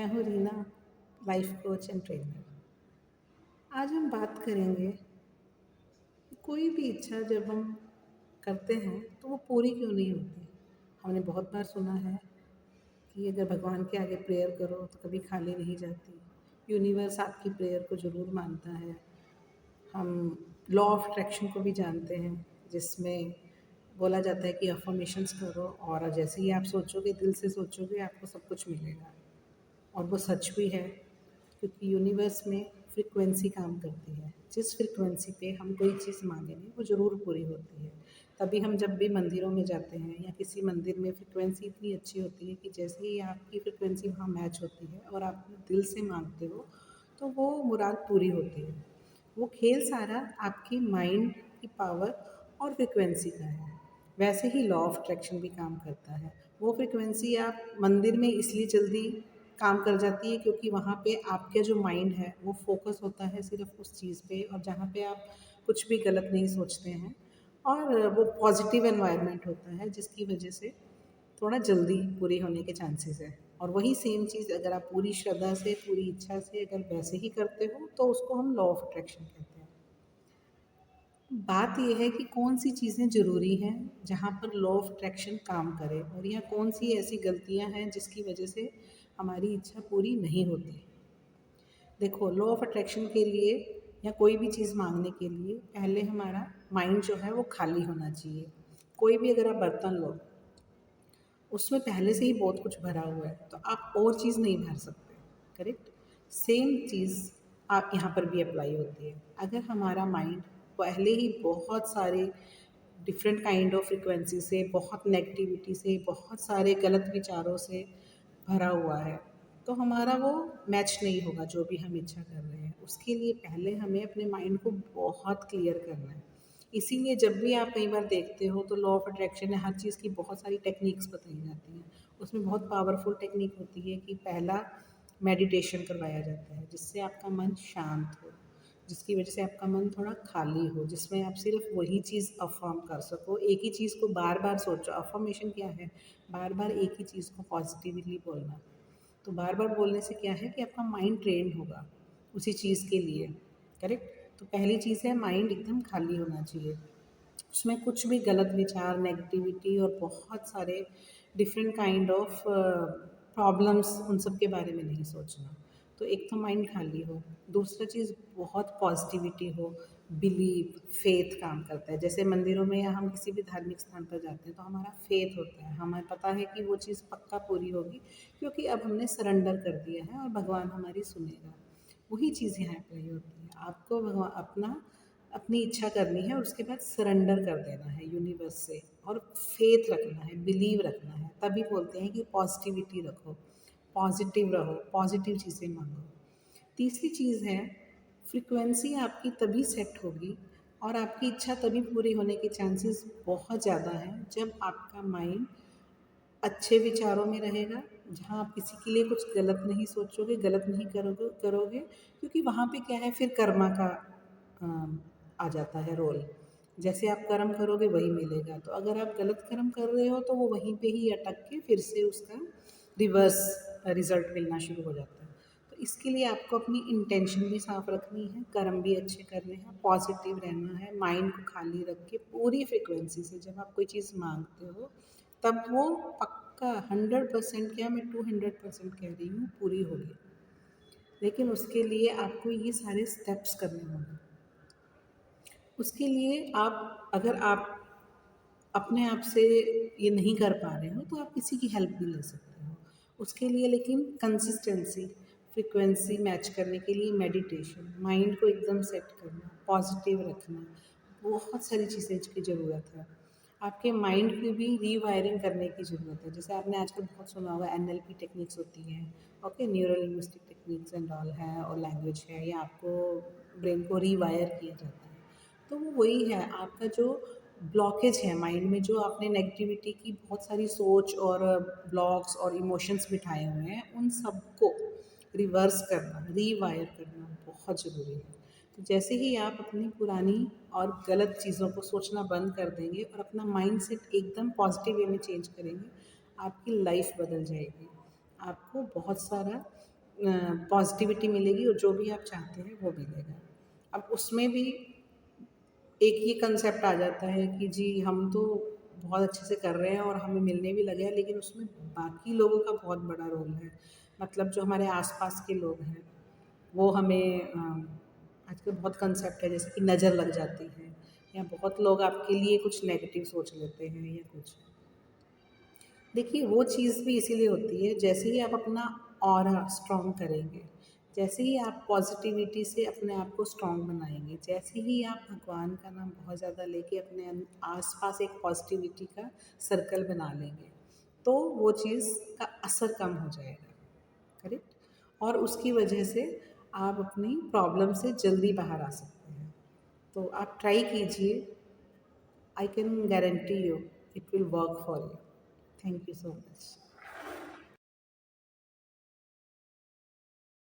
मैं हूँ Reena, life coach and trainer. आज हम बात करेंगे कि कोई भी इच्छा जब हम करते हैं तो वो पूरी क्यों नहीं होती। हमने बहुत बार सुना है कि अगर भगवान के आगे प्रेयर करो तो कभी खाली नहीं जाती। यूनिवर्स आपकी प्रेयर को ज़रूर मानता है। हम लॉ ऑफ अट्रैक्शन को भी जानते हैं, जिसमें बोला जाता है कि अफर्मेशंस करो और जैसे ही आप सोचोगे, दिल से सोचोगे, आपको सब कुछ मिलेगा। और वो सच भी है, क्योंकि यूनिवर्स में फ्रीक्वेंसी काम करती है। जिस फ्रीक्वेंसी पे हम कोई चीज़ मांगेंगे वो ज़रूर पूरी होती है। तभी हम जब भी मंदिरों में जाते हैं या किसी मंदिर में फ्रीक्वेंसी इतनी अच्छी होती है कि जैसे ही आपकी फ्रीक्वेंसी वहाँ मैच होती है और आप दिल से मांगते हो तो वो मुराद पूरी होती है। वो खेल सारा आपकी माइंड की पावर और फ्रीक्वेंसी का है। वैसे ही लॉ ऑफ अट्रैक्शन भी काम करता है। वो फ्रीक्वेंसी आप मंदिर में इसलिए जल्दी काम कर जाती है क्योंकि वहाँ पे आपका जो माइंड है वो फोकस होता है सिर्फ उस चीज़ पे, और जहाँ पे आप कुछ भी गलत नहीं सोचते हैं, और वो पॉजिटिव एनवायरनमेंट होता है जिसकी वजह से थोड़ा जल्दी पूरी होने के चांसेस है। और वही सेम चीज़ अगर आप पूरी श्रद्धा से, पूरी इच्छा से अगर वैसे ही करते हो तो उसको हम लॉ ऑफ अट्रैक्शन कहते हैं। बात ये है कि कौन सी चीज़ें ज़रूरी हैं जहाँ पर लॉ ऑफ अट्रैक्शन काम करे, और या कौन सी ऐसी गलतियाँ हैं जिसकी वजह से हमारी इच्छा पूरी नहीं होती। देखो, लॉ ऑफ अट्रैक्शन के लिए या कोई भी चीज़ मांगने के लिए पहले हमारा माइंड जो है वो खाली होना चाहिए। कोई भी अगर आप बर्तन लो, उसमें पहले से ही बहुत कुछ भरा हुआ है तो आप और चीज़ नहीं भर सकते। करेक्ट। सेम चीज़ आप यहाँ पर भी अप्लाई होती है। अगर हमारा माइंड पहले ही बहुत सारे डिफरेंट काइंड ऑफ फ्रिक्वेंसी से, बहुत नेगेटिविटी से, बहुत सारे गलत विचारों से भरा हुआ है तो हमारा वो मैच नहीं होगा जो भी हम इच्छा कर रहे हैं। उसके लिए पहले हमें अपने माइंड को बहुत क्लियर करना है। इसीलिए जब भी आप कई बार देखते हो तो लॉ ऑफ अट्रैक्शन में हर चीज़ की बहुत सारी टेक्निक्स बताई जाती हैं। उसमें बहुत पावरफुल टेक्निक होती है कि पहला मेडिटेशन करवाया जाता है जिससे आपका मन शांत हो, जिसकी वजह से आपका मन थोड़ा खाली हो, जिसमें आप सिर्फ वही चीज़ अफ़र्म कर सको। एक ही चीज़ को बार बार सोचो। अफ़र्मेशन क्या है? बार बार एक ही चीज़ को पॉजिटिवली बोलना। तो बार बार बोलने से क्या है कि आपका माइंड ट्रेन होगा उसी चीज़ के लिए। करेक्ट। तो पहली चीज़ है, माइंड एकदम खाली होना चाहिए। उसमें कुछ भी गलत विचार, नेगेटिविटी और बहुत सारे डिफरेंट काइंड ऑफ प्रॉब्लम्स, उन सब के बारे में नहीं सोचना। तो एक तो माइंड खाली हो। दूसरा चीज़, बहुत पॉजिटिविटी हो। बिलीव, फेथ काम करता है। जैसे मंदिरों में या हम किसी भी धार्मिक स्थान पर जाते हैं तो हमारा फेथ होता है, हमें पता है कि वो चीज़ पक्का पूरी होगी क्योंकि अब हमने सरेंडर कर दिया है और भगवान हमारी सुनेगा। वही चीज़ यहाँ अप्लाई होती है। आपको भगवान अपनी इच्छा करनी है और उसके बाद सरेंडर कर देना है यूनिवर्स से, और फेथ रखना है, बिलीव रखना है। तभी बोलते हैं कि पॉजिटिविटी रखो, पॉजिटिव रहो, पॉजिटिव चीज़ें मांगो। तीसरी चीज़ है, फ्रीक्वेंसी आपकी तभी सेट होगी और आपकी इच्छा तभी पूरी होने के चांसेस बहुत ज़्यादा हैं जब आपका माइंड अच्छे विचारों में रहेगा, जहाँ आप किसी के लिए कुछ गलत नहीं सोचोगे, गलत नहीं करोगे, क्योंकि वहाँ पे क्या है, फिर कर्मा का आ जाता है रोल। जैसे आप कर्म करोगे वही मिलेगा। तो अगर आप गलत कर्म कर रहे हो तो वो वहीं पे ही अटक के फिर से उसका रिवर्स रिज़ल्ट मिलना शुरू हो जाता है। तो इसके लिए आपको अपनी इंटेंशन भी साफ रखनी है, कर्म भी अच्छे करने हैं, पॉजिटिव रहना है, माइंड को खाली रख के पूरी फ्रिक्वेंसी से जब आप कोई चीज़ मांगते हो तब वो पक्का 100%, क्या मैं 200% कह रही हूँ, पूरी होगी। लेकिन उसके लिए आपको ये सारे स्टेप्स करने होंगे। उसके लिए आप, अगर आप अपने आप से ये नहीं कर पा रहे हो तो आप किसी की हेल्प भी ले सकते हो। उसके लिए लेकिन कंसिस्टेंसी, फ्रीक्वेंसी मैच करने के लिए मेडिटेशन, माइंड को एकदम सेट करना, पॉजिटिव रखना, बहुत सारी चीज़ें की ज़रूरत है। आपके माइंड की भी रीवायरिंग करने की ज़रूरत है। जैसे आपने आजकल बहुत सुना होगा, एनएलपी टेक्निक्स होती हैं, okay, neuro linguistic techniques and all है, और लैंग्वेज है, या आपको ब्रेन को रीवायर किया जाता है। तो वो वही है, आपका जो ब्लॉकेज है माइंड में, जो आपने नेगेटिविटी की बहुत सारी सोच और ब्लॉक्स और इमोशंस बिठाए हुए हैं, उन सबको रिवर्स करना, रीवायर करना बहुत ज़रूरी है। तो जैसे ही आप अपनी पुरानी और गलत चीज़ों को सोचना बंद कर देंगे और अपना माइंडसेट एकदम पॉजिटिव वे में चेंज करेंगे, आपकी लाइफ बदल जाएगी। आपको बहुत सारा पॉजिटिविटी मिलेगी और जो भी आप चाहते हैं वो मिलेगा। अब उसमें भी एक ये कंसेप्ट आ जाता है कि जी हम तो बहुत अच्छे से कर रहे हैं और हमें मिलने भी लगे हैं, लेकिन उसमें बाकी लोगों का बहुत बड़ा रोल है। मतलब जो हमारे आस-पास के लोग हैं, वो हमें आजकल बहुत कंसेप्ट है जैसे कि नज़र लग जाती है या बहुत लोग आपके लिए कुछ नेगेटिव सोच लेते हैं या कुछ। देखिए वो चीज़ भी इसीलिए होती है जैसे ही आप अपना ऑरा स्ट्रॉन्ग करेंगे, जैसे ही आप पॉजिटिविटी से अपने आप को स्ट्रॉन्ग बनाएंगे, जैसे ही आप भगवान का नाम बहुत ज़्यादा लेके अपने आसपास एक पॉजिटिविटी का सर्कल बना लेंगे, तो वो चीज़ का असर कम हो जाएगा। करेक्ट। और उसकी वजह से आप अपनी प्रॉब्लम से जल्दी बाहर आ सकते हैं। तो आप ट्राई कीजिए। I can guarantee you it will work for you. Thank you so much.